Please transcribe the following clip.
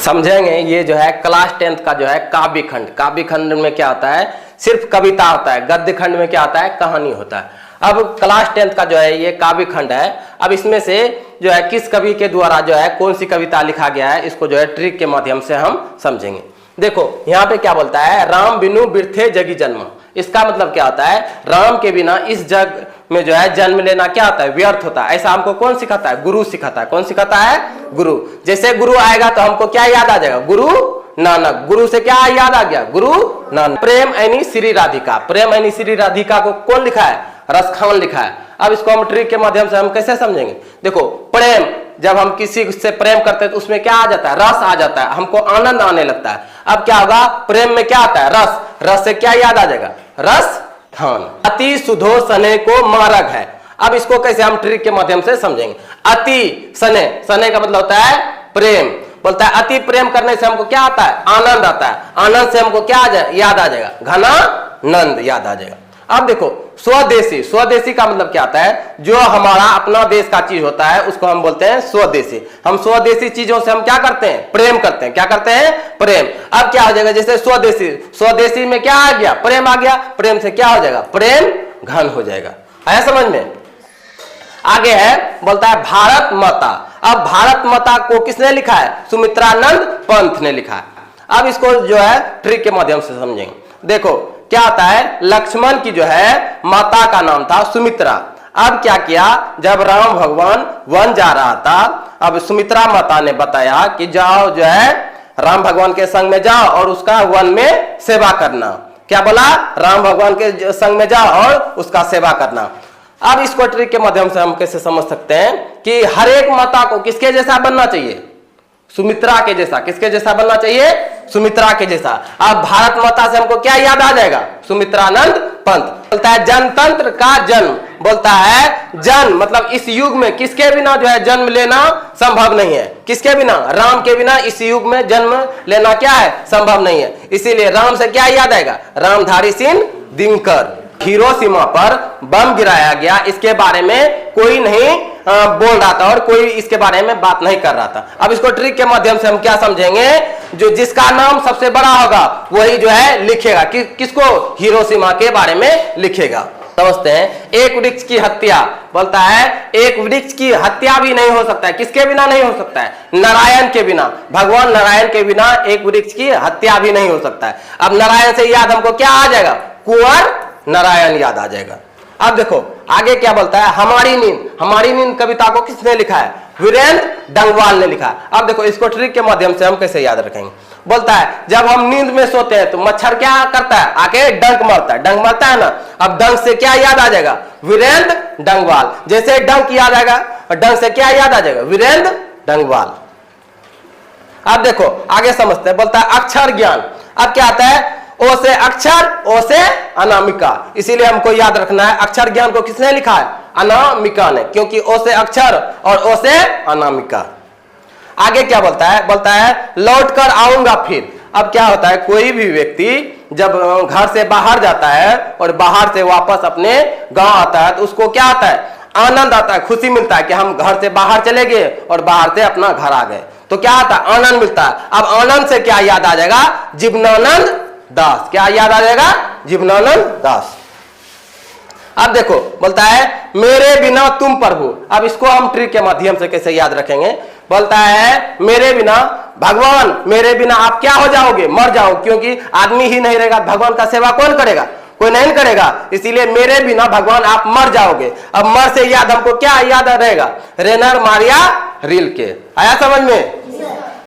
समझेंगे। ये जो है क्लास 10th का जो है काव्य खंड, काव्य खंड में क्या होता है, सिर्फ कविता होता है। गद्य खंड में क्या होता है, कहानी होता है। अब क्लास 10th का जो है ये काव्य खंड है। अब इसमें से जो है किस कवि के द्वारा जो है कौन सी कविता लिखा गया है, इसको जो है ट्रिक के माध्यम से हम समझेंगे। देखो यहाँ पे क्या बोलता है, राम बिनु बिरथे जगी जन्म। इसका मतलब क्या होता है, राम के बिना इस जग में जो है जन्म लेना क्या होता है, व्यर्थ होता है। ऐसा हमको कौन सिखाता है, गुरु सिखाता है। कौन सिखाता है, गुरु। जैसे गुरु आएगा तो हमको क्या याद आ जाएगा, गुरु नानक। गुरु से क्या याद आ गया, गुरु नानक। प्रेम ऐनी श्री राधिका, प्रेम ऐनी श्री राधिका को कौन लिखा है, रसखान लिखा है। अब इसको हम ट्रिक के माध्यम से हम कैसे समझेंगे। देखो प्रेम, जब हम किसी से प्रेम करते हैं तो उसमें क्या आ जाता है, रस आ जाता है, हमको आनंद आने लगता है। अब क्या होगा, प्रेम में क्या आता है, रस। रस से क्या याद आ जाएगा, रस खान। अति सुधो सने को मारग है। अब इसको कैसे हम ट्रिक के माध्यम से समझेंगे। अति सने, सने का मतलब होता है प्रेम। बोलता है अति प्रेम करने से हमको क्या आता है, आनंद आता है। आनंद से हमको क्या याद आ जाएगा, घना नंद याद आ जाएगा। अब देखो स्वदेशी, स्वदेशी का मतलब क्या आता है, जो हमारा अपना देश का चीज होता है उसको हम बोलते हैं स्वदेशी। हम स्वदेशी चीजों से हम क्या करते हैं, प्रेम करते हैं। क्या करते हैं, प्रेम। अब क्या हो जाएगा, जैसे स्वदेशी, स्वदेशी में क्या आ गया, प्रेम आ गया। प्रेम से क्या हो जाएगा, प्रेम घन हो जाएगा। आया समझ में। आगे है, बोलता है भारत माता। अब भारत माता को किसने लिखा है, सुमित्रानंद पंत ने लिखा है। अब इसको जो है ट्रिक के माध्यम से समझेंगे। देखो क्या होता है, लक्ष्मण की जो है माता का नाम था सुमित्रा। अब क्या किया, जब राम भगवान वन जा रहा था, अब सुमित्रा माता ने बताया कि जाओ जो है राम भगवान के संग में जाओ और उसका वन में सेवा करना। क्या बोला, राम भगवान के संग में जाओ और उसका सेवा करना। अब इसको ट्रिक के माध्यम से हम कैसे समझ सकते हैं कि हर एक माता को किसके जैसा बनना चाहिए, सुमित्रा के जैसा। किसके जैसा बनना चाहिए, सुमित्रा के जैसा। अब भारत माता से हमको क्या याद आ जाएगा, सुमित्रानंद पंत। बोलता है जनतंत्र का जन्म। बोलता है जन्म मतलब इस युग में किसके बिना जो है जन्म लेना संभव नहीं है। किसके बिना, राम के बिना इस युग में जन्म लेना क्या है, संभव नहीं है। इसीलिए राम से क्या याद आएगा, रामधारी सिंह दिनकर। हिरोशिमा पर बम गिराया गया, इसके बारे में कोई नहीं बोल रहा था और कोई इसके बारे में बात नहीं कर रहा था। अब इसको ट्रिक के माध्यम से हम क्या समझेंगे, जो जिसका नाम सबसे बड़ा होगा वही जो है लिखेगा। किसको, हिरोशिमा के बारे में लिखेगा। समझते हैं। एक वृक्ष की हत्या। बोलता है एक वृक्ष की हत्या भी नहीं हो सकता है। किसके बिना नहीं हो सकता है, नारायण के बिना। भगवान नारायण के बिना एक वृक्ष की हत्या भी नहीं हो सकता है। अब नारायण से याद हमको क्या आ जाएगा, कुंवर नारायण याद आ जाएगा। अब देखो आगे क्या बोलता है, हमारी नींद। हमारी नींद कविता को किसने लिखा है, वीरेंद्र डंगवाल ने लिखा है। अब देखो इसको ट्रिक के माध्यम से हम कैसे याद रखेंगे। बोलता है जब हम नींद में सोते हैं तो मच्छर क्या करता है, आके डंक मारता है। डंक मारता है ना, अब डंक से क्या याद आ जाएगा, वीरेंद्र डंगवाल। जैसे डंक याद आएगा, डंक से क्या याद आ जाएगा, वीरेंद्र डंगवाल। अब देखो आगे समझते हैं। बोलता है अक्षर ज्ञान। अब क्या आता है, ओ से अक्षर, ओ से अनामिका। इसीलिए हमको याद रखना है अक्षर ज्ञान को किसने लिखा है, अनामिका ने, क्योंकि ओ से अक्षर और ओ से अनामिका। आगे क्या बोलता है, बोलता है लौट कर आऊंगा फिर। अब क्या होता है, कोई भी व्यक्ति जब घर से बाहर जाता है और बाहर से वापस अपने गांव आता है तो उसको क्या आता है, आनंद आता है, खुशी मिलता है कि हम घर से बाहर चले गए और बाहर से अपना घर आ गए। तो क्या आता है, आनंद मिलता है। अब आनंद से क्या याद आ जाएगा, जीवनानंद दास। क्या याद आ जाएगा, जीवनानंद दास। अब देखो बोलता है मेरे बिना तुम प्रभु। अब इसको हम ट्रिक के माध्यम से कैसे याद रखेंगे। बोलता है मेरे बिना, भगवान मेरे बिना आप क्या हो जाओगे, मर जाओ, क्योंकि आदमी ही नहीं रहेगा, भगवान का सेवा कौन करेगा, कोई नहीं करेगा। इसीलिए मेरे बिना भगवान आप मर जाओगे। अब मर से याद हमको क्या याद रहेगा, रेनर मारिया रिल के। आया समझ में।